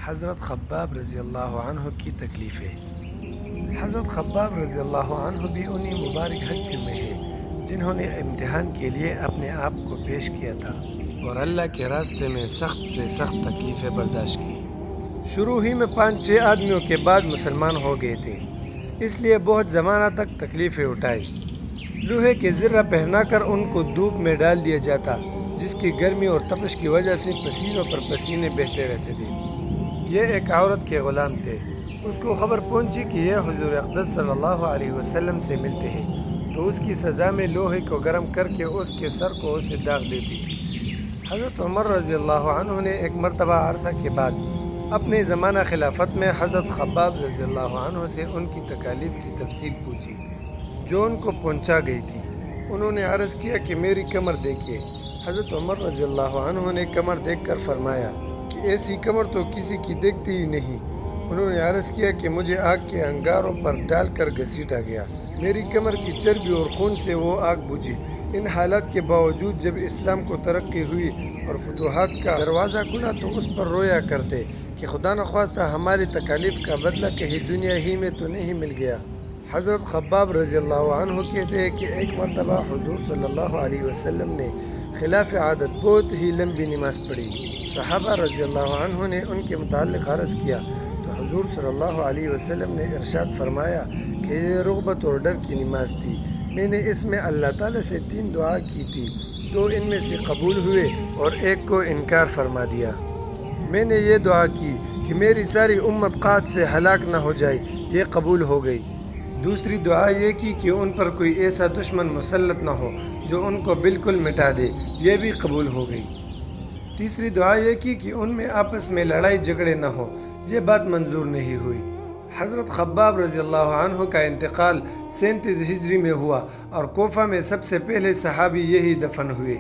حضرت خباب رضی اللہ عنہ کی تکلیفیں۔ حضرت خباب رضی اللہ عنہ بھی انہی مبارک ہستیوں میں ہیں جنہوں نے امتحان کے لیے اپنے آپ کو پیش کیا تھا اور اللہ کے راستے میں سخت سے سخت تکلیفیں برداشت کی۔ شروع ہی میں 5-6 آدمیوں کے بعد مسلمان ہو گئے تھے، اس لیے بہت زمانہ تک تکلیفیں اٹھائی۔ لوہے کے زرہ پہنا کر ان کو دھوپ میں ڈال دیا جاتا، جس کی گرمی اور تپش کی وجہ سے پسینوں پر پسینے بہتے رہتے تھے۔ یہ ایک عورت کے غلام تھے۔ اس کو خبر پہنچی کہ یہ حضور اقدس صلی اللہ علیہ وسلم سے ملتے ہیں، تو اس کی سزا میں لوہے کو گرم کر کے اس کے سر کو اسے داغ دیتی تھی۔ حضرت عمر رضی اللہ عنہ نے ایک مرتبہ عرصہ کے بعد اپنے زمانہ خلافت میں حضرت خباب رضی اللہ عنہ سے ان کی تکالیف کی تفصیل پوچھی، جو ان کو پہنچا گئی تھی۔ انہوں نے عرض کیا کہ میری کمر دیکھیے۔ حضرت عمر رضی اللہ عنہ نے کمر دیکھ کر فرمایا کہ ایسی کمر تو کسی کی دیکھتی ہی نہیں۔ انہوں نے عرض کیا کہ مجھے آگ کے انگاروں پر ڈال کر گھسیٹا گیا، میری کمر کی چربی اور خون سے وہ آگ بجھی۔ ان حالات کے باوجود جب اسلام کو ترقی ہوئی اور فتوحات کا دروازہ کھلا تو اس پر رویا کرتے کہ خدا نخواستہ ہماری تکالیف کا بدلہ کہیں دنیا ہی میں تو نہیں مل گیا۔ حضرت خباب رضی اللہ عنہ کہتے ہیں کہ ایک مرتبہ حضور صلی اللہ علیہ وسلم نے خلاف عادت بہت ہی لمبی نماز پڑھی۔ صحابہ رضی اللہ عنہ نے ان کے متعلق عرض کیا تو حضور صلی اللہ علیہ وسلم نے ارشاد فرمایا کہ یہ رغبت اور ڈر کی نماز تھی۔ میں نے اس میں اللہ تعالیٰ سے 3 دعا کی تھی، 2 ان میں سے قبول ہوئے اور ایک کو انکار فرما دیا۔ میں نے یہ دعا کی کہ میری ساری امت قحط سے ہلاک نہ ہو جائے، یہ قبول ہو گئی۔ دوسری دعا یہ کی کہ ان پر کوئی ایسا دشمن مسلط نہ ہو جو ان کو بالکل مٹا دے، یہ بھی قبول ہو گئی۔ تیسری دعا یہ کی کہ ان میں آپس میں لڑائی جھگڑے نہ ہو، یہ بات منظور نہیں ہوئی۔ حضرت خباب رضی اللہ عنہ کا انتقال 37 ہجری میں ہوا اور کوفہ میں سب سے پہلے صحابی یہی دفن ہوئے۔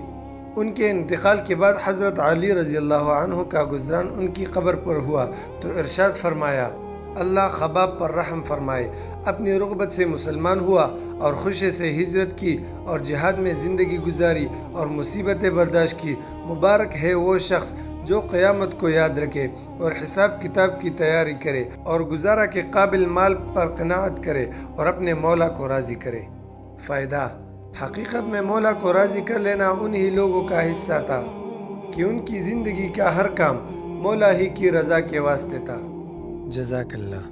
ان کے انتقال کے بعد حضرت علی رضی اللہ عنہ کا گزران ان کی قبر پر ہوا تو ارشاد فرمایا، اللہ خباب پر رحم فرمائے، اپنی رغبت سے مسلمان ہوا اور خوشی سے ہجرت کی اور جہاد میں زندگی گزاری اور مصیبتیں برداشت کی۔ مبارک ہے وہ شخص جو قیامت کو یاد رکھے اور حساب کتاب کی تیاری کرے اور گزارا کے قابل مال پر قناعت کرے اور اپنے مولا کو راضی کرے۔ فائدہ: حقیقت میں مولا کو راضی کر لینا انہی لوگوں کا حصہ تھا کہ ان کی زندگی کا ہر کام مولا ہی کی رضا کے واسطے تھا۔ جزاک اللہ۔